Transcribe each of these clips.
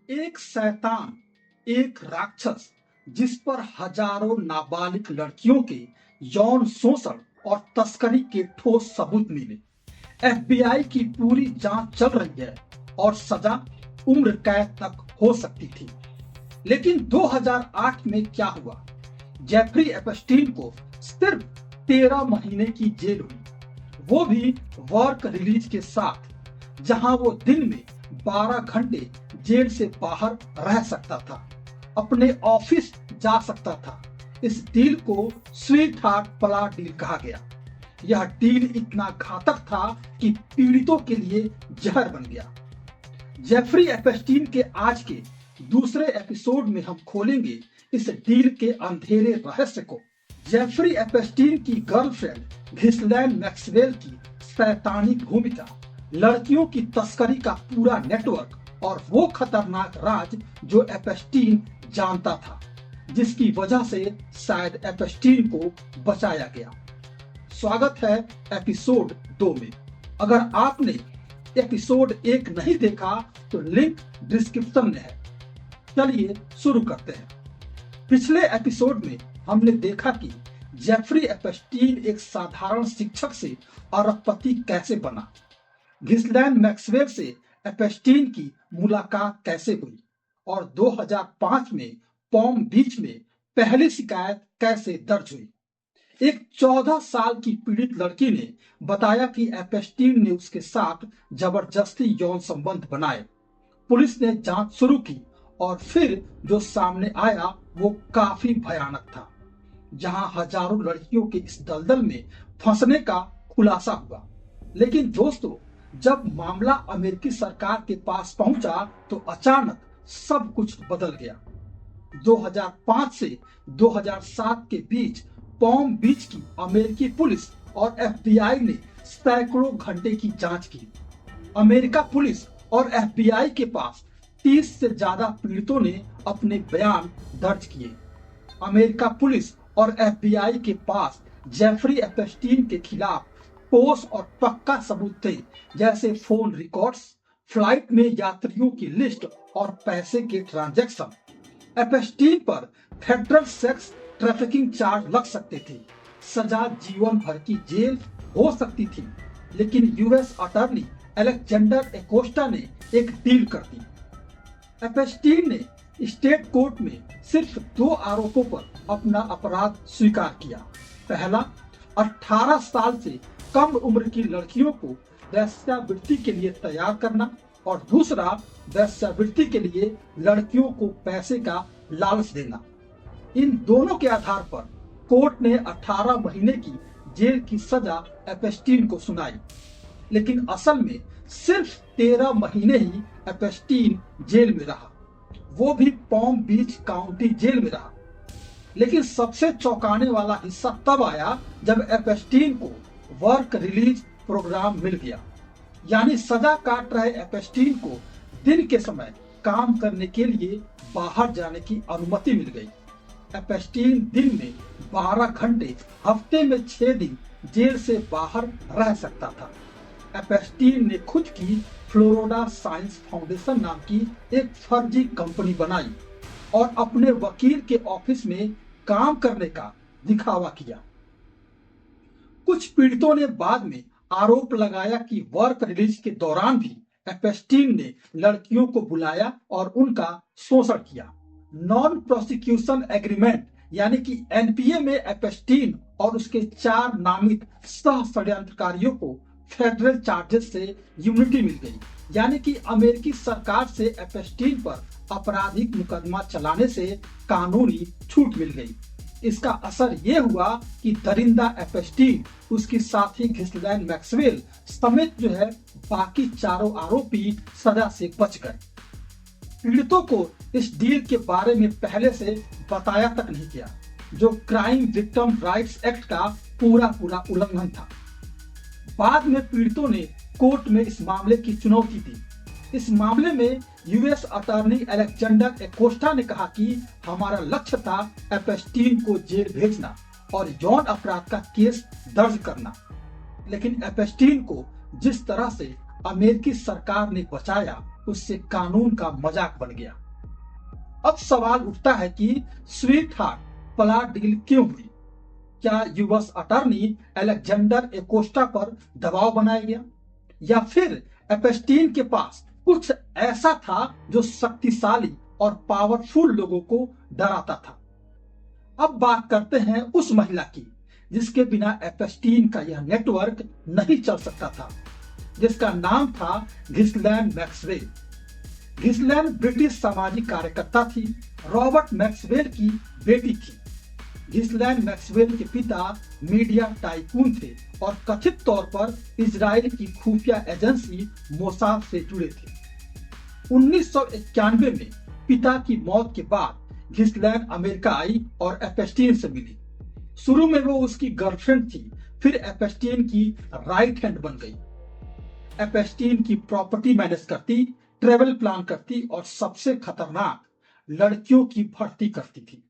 एक शैतान, एक राक्षस जिस पर हजारों नाबालिग लड़कियों के यौन शोषण और तस्करी के ठोस सबूत मिले। एफबीआई की पूरी जांच चल रही है और सजा उम्र कैद तक हो सकती थी। लेकिन 2008 में क्या हुआ? जेफरी एपस्टीन को सिर्फ 13 महीने की जेल हुई, वो भी वर्क रिलीज के साथ, जहां वो दिन में 12 घंटे जेल से बाहर रह सकता था, अपने ऑफिस जा सकता था। इस डील को स्वीट हार्ट प्ला डील कहा गया। यह डील इतना घातक था कि पीड़ितों के लिए जहर बन गया। जेफरी एपस्टीन के आज के दूसरे एपिसोड में हम खोलेंगे इस डील के अंधेरे रहस्य को। जेफरी एपस्टीन की गर्लफ्रेंड घिस्लैन मैक्सवेल की शैतानिक भूमिका, लड़कियों की तस्करी का पूरा नेटवर्क और वो खतरनाक राज जो एपस्टीन जानता था, जिसकी वजह से शायद एपस्टीन को बचाया गया। स्वागत है एपिसोड 2 में। अगर आपने एपिसोड 1 नहीं देखा तो लिंक डिस्क्रिप्शन में है। चलिए शुरू करते हैं। पिछले एपिसोड में हमने देखा कि जेफरी एपस्टीन एक साधारण शिक्षक से अरबपति कैसे बना, घिस्लैन मैक्सवेल से एपस्टीन की मुलाकात कैसे हुई और 2005 में पॉम बीच में पहली शिकायत कैसे दर्ज हुई। एक 14 साल की पीड़ित लड़की ने बताया कि एपस्टीन ने उसके साथ जबरदस्ती यौन संबंध बनाए। पुलिस ने जांच शुरू की और फिर जो सामने आया वो काफी भयानक था, जहां हजारों लड़कियों के इस दलदल में फंसने का खुलासा हुआ। लेकिन दोस्तों, जब मामला अमेरिकी सरकार के पास पहुंचा तो अचानक सब कुछ बदल गया। 2005 से 2007 के बीच पॉम बीच की अमेरिकी पुलिस और एफबीआई ने सैकड़ों घंटे की जांच की। अमेरिका पुलिस और एफबीआई के पास 30 से ज्यादा पीड़ितों ने अपने बयान दर्ज किए। अमेरिका पुलिस और एफबीआई के पास जेफरी एपस्टीन के खिलाफ ठोस और पक्का सबूत थे, जैसे फोन रिकॉर्ड्स, फ्लाइट में यात्रियों की लिस्ट और पैसे के ट्रांजैक्शन। एपस्टीन पर फेडरल सेक्स ट्रैफिकिंग चार्ज लग सकते थे, सजा जीवन भर की जेल हो सकती थी। लेकिन यूएस अटॉर्नी अलेक्जेंडर एकोस्टा ने एक डील कर दी। एपस्टीन ने स्टेट कोर्ट में सिर्फ 2 आरोपों पर अपना अपराध स्वीकार किया। पहला, 18 साल से कम उम्र की लड़कियों को वेश्यावृत्ति के लिए तैयार करना, और दूसरा, वेश्यावृत्ति के लिए लड़कियों को पैसे का लालच देना। इन दोनों के आधार पर कोर्ट ने 18 महीने की जेल की सजा एपस्टीन को सुनाई। लेकिन असल में सिर्फ 13 महीने ही एपस्टीन जेल में रहा, वो भी पॉम बीच काउंटी जेल में रहा। लेकिन सबसे चौंकाने वाला हिस्सा तब आया जब एपस्टीन को वर्क रिलीज प्रोग्राम मिल गया, यानी सजा काट रहे एपस्टीन को दिन के समय काम करने के लिए बाहर जाने की अनुमति मिल गई। एपस्टीन दिन में 12 घंटे, हफ्ते में 6 दिन जेल से बाहर रह सकता था। एपस्टीन ने खुद की फ्लोरिडा साइंस फाउंडेशन नाम की एक फर्जी कंपनी बनाई और अपने वकील के ऑफिस में काम करने का दिखावा किया। कुछ पीड़ितों ने बाद में आरोप लगाया कि वर्क रिलीज के दौरान भी एपस्टीन ने लड़कियों को बुलाया और उनका शोषण किया। नॉन प्रोसिक्यूशन एग्रीमेंट यानी कि एनपीए में एपस्टीन और उसके 4 नामित सह षड्यंत्रकारियों को फेडरल चार्जेस से इम्यूनिटी मिल गई, यानी कि अमेरिकी सरकार से एपस्टीन पर आपराधिक मुकदमा चलाने से कानूनी छूट मिल गई। इसका असर ये हुआ कि दरिंदा एपस्टीन, उसकी साथी घिस्लैन मैक्सवेल समेत बाकी चारों आरोपी सजा से बच गए। पीड़ितों को इस डील के बारे में पहले से बताया तक नहीं गया, जो क्राइम विक्टिम राइट्स एक्ट का पूरा उल्लंघन था। बाद में पीड़ितों ने कोर्ट में इस मामले की चुनौती दी। इस मामले में यूएस अटॉर्नी अलेक्जेंडर एकोस्टा ने कहा कि हमारा लक्ष्य था एपस्टीन को जेल भेजना और यौन अपराध का केस दर्ज करना। लेकिन एपस्टीन को जिस तरह से अमेरिकी सरकार ने बचाया उससे कानून का मजाक बन गया। अब सवाल उठता है कि स्वीट हार्ट प्लॉट डील क्यों हुई? क्या यूएस अटॉर्नी अलेक्जेंडर एकोस्टा पर दबाव बनाया गया, या फिर एपेस्टीन के पास कुछ ऐसा था जो शक्तिशाली और पावरफुल लोगों को डराता था? अब बात करते हैं उस महिला की जिसके बिना एपेस्टीन का यह नेटवर्क नहीं चल सकता था, जिसका नाम था घिस्लैन मैक्सवेल। घिस्लैन ब्रिटिश सामाजिक कार्यकर्ता थी, रॉबर्ट मैक्सवेल की बेटी थी। घिस्लैन मैक्सवेल के पिता मीडिया टाइकून थे और कथित तौर पर इजराइल की खुफिया एजेंसी मोसाद से जुड़े थे। 1991 में पिता की मौत के बाद घिस्लैन अमेरिका आई और एपेस्टीन से मिली। शुरू में वो उसकी गर्लफ्रेंड थी, फिर एपेस्टीन की राइट हैंड बन गई। एपेस्टीन की प्रॉपर्टी मैनेज करती, ट्रेवल प्लान करती और सबसे खतरनाक, लड़कियों की भर्ती करती थी।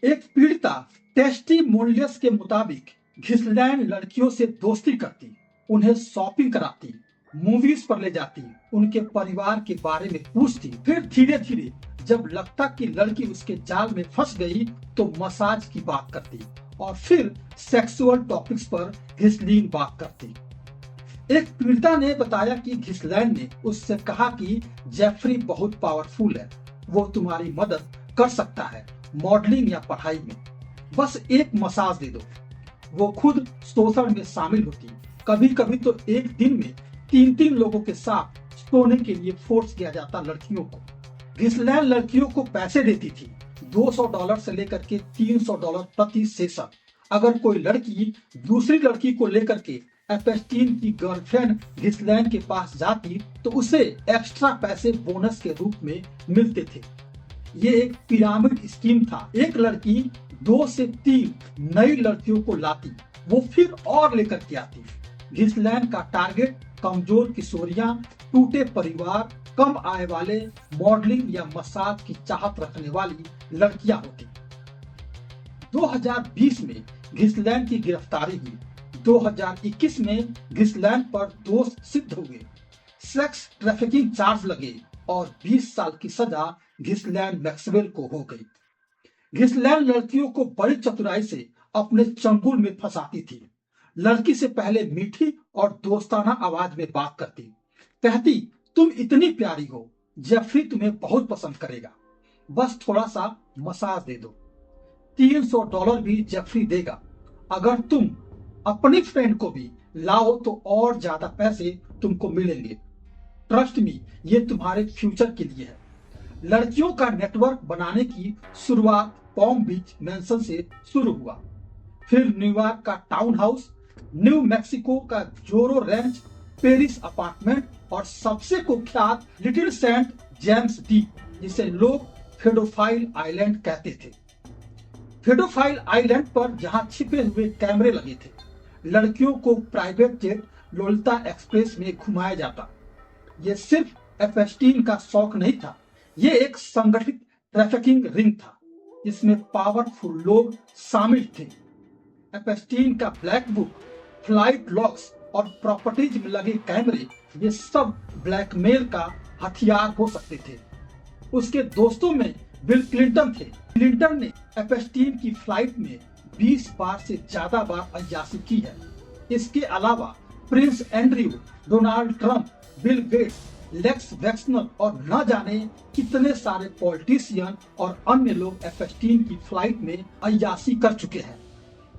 एक पीड़िता टेस्टिमोनियल्स के मुताबिक घिस्लैन लड़कियों से दोस्ती करती, उन्हें शॉपिंग कराती, मूवीज पर ले जाती, उनके परिवार के बारे में पूछती, फिर धीरे धीरे जब लगता कि लड़की उसके जाल में फंस गई तो मसाज की बात करती और फिर सेक्सुअल टॉपिक्स पर घिस्लीन बात करती। एक पीड़िता ने बताया कि घिस्लैन ने उससे कहा कि जेफरी बहुत पावरफुल है, वो तुम्हारी मदद कर सकता है मॉडलिंग या पढ़ाई में, बस एक मसाज दे दो। वो खुद शोषण में शामिल होती, कभी कभी तो एक दिन में 3-3 लोगों के साथ सोने के लिए फोर्स किया जाता लड़कियों को। घिस्लैन लड़कियों को पैसे देती थी, $200 से लेकर के $300 प्रति सेशन। अगर कोई लड़की दूसरी लड़की को लेकर के एपेस्टीन की गर्लफ्रेंड घिस्लैन के पास जाती तो उसे एक्स्ट्रा पैसे बोनस के रूप में मिलते थे। ये एक पिरामिड स्कीम था। एक लड़की 2 से 3 नई लड़कियों को लाती, वो फिर और लेकर के आती। घिस्लैन का टारगेट कमजोर किशोरियां, टूटे परिवार, कम आय वाले, मॉडलिंग या मसाज की चाहत रखने वाली लड़कियां होती। 2020 में घिस्लैन की गिरफ्तारी हुई। 2021 में घिस्लैन पर दोष सिद्ध हुए, सेक्स ट्रैफिकिंग चार्ज लगे और 20 साल की सजा घिस्लैन मैक्सवेल को हो गई। घिस्लैन लड़कियों को बड़ी चतुराई से अपने चंगुल में फंसाती थी। लड़की से पहले मीठी और दोस्ताना आवाज में बात करती, कहती तुम इतनी प्यारी हो, जेफरी तुम्हें बहुत पसंद करेगा, बस थोड़ा सा मसाज दे दो। $300 भी जेफरी देगा। अगर तुम अपनी फ्रेंड को भी लाओ तो और ज्यादा पैसे तुमको मिलेंगे। ट्रस्ट मी, ये तुम्हारे फ्यूचर के लिए है। लड़कियों का नेटवर्क बनाने की शुरुआत पॉम बीच मैंसन से शुरू हुआ, फिर न्यूयॉर्क का टाउन हाउस, न्यू मैक्सिको का जोरो रेंच, पेरिस अपार्टमेंट और सबसे कुख्यात लिटिल सेंट जेम्स द्वीप, जिसे लोग फेडोफाइल आइलैंड कहते थे। फेडोफाइल आइलैंड पर जहां छिपे हुए कैमरे लगे थे, लड़कियों को प्राइवेट जेट लोलिता एक्सप्रेस में घुमाया जाता। ये सिर्फ एपेस्टीन का शौक नहीं था, ये एक संगठित ट्रैफिकिंग रिंग था जिसमें पावरफुल लोग शामिल थे। एपेस्टीन का ब्लैक बुक, फ्लाइट लॉग्स और प्रॉपर्टीज में लगे कैमरे, ये सब ब्लैकमेल का हथियार हो सकते थे। उसके दोस्तों में बिल क्लिंटन थे। क्लिंटन ने एपेस्टीन की फ्लाइट में 20 बार से ज्यादा बार अय्याशी की है। इसके अलावा prince Andrew, Donald Trump, Bill Gates, Les Wexner और न जाने कितने सारे पॉलिटिशियन और अन्य लोग एपेस्टीन की फ्लाइट में अय्याशी कर चुके हैं।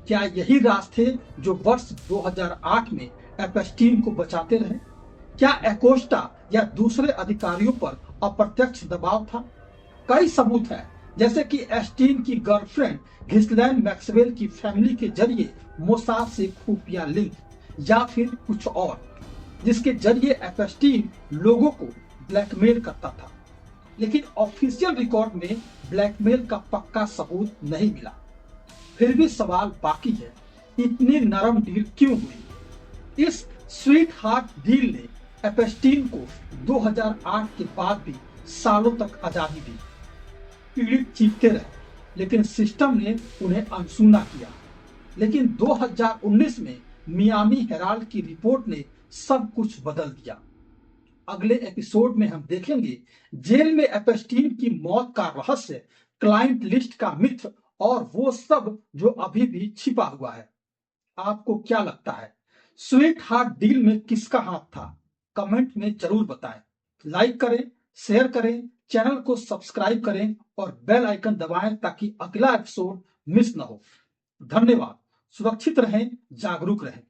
क्या यही राज थे जो वर्ष 2008 में एपेस्टीन को बचाते रहे? क्या एकोस्टा या दूसरे अधिकारियों पर अप्रत्यक्ष दबाव था? कई सबूत है, जैसे कि एस्टीन की गर्लफ्रेंड घिस्लैन मैक्सवेल की फैमिली के जरिए मोसाद से खुफिया लिंक, या फिर कुछ और जिसके जरिए एपेस्टीन लोगों को ब्लैकमेल करता था। लेकिन ऑफिशियल रिकॉर्ड में ब्लैकमेल का पक्का सबूत नहीं मिला। फिर भी सवाल बाकी है, इतनी नरम डील क्यों हुई? इस स्वीट हार्ट डील ने एपेस्टीन को 2008 के बाद भी सालों तक आजादी दी। पीड़ित चीखते रहे, लेकिन सिस्टम ने उन्हें अनसुना किया। लेकिन 2019 में मियामी हेराल्ड की रिपोर्ट ने सब कुछ बदल दिया। अगले एपिसोड में हम देखेंगे जेल में एपस्टीन की मौत का रहस्य, क्लाइंट लिस्ट का मित्र और वो सब जो अभी भी छिपा हुआ है। आपको क्या लगता है, स्वीट हार्ट डील में किसका हाथ था? कमेंट में जरूर बताएं। लाइक करें, शेयर करें, चैनल को सब्सक्राइब करें और बेल आइकन दबाएं ताकि अगला एपिसोड मिस न हो। धन्यवाद। सुरक्षित रहें, जागरूक रहें।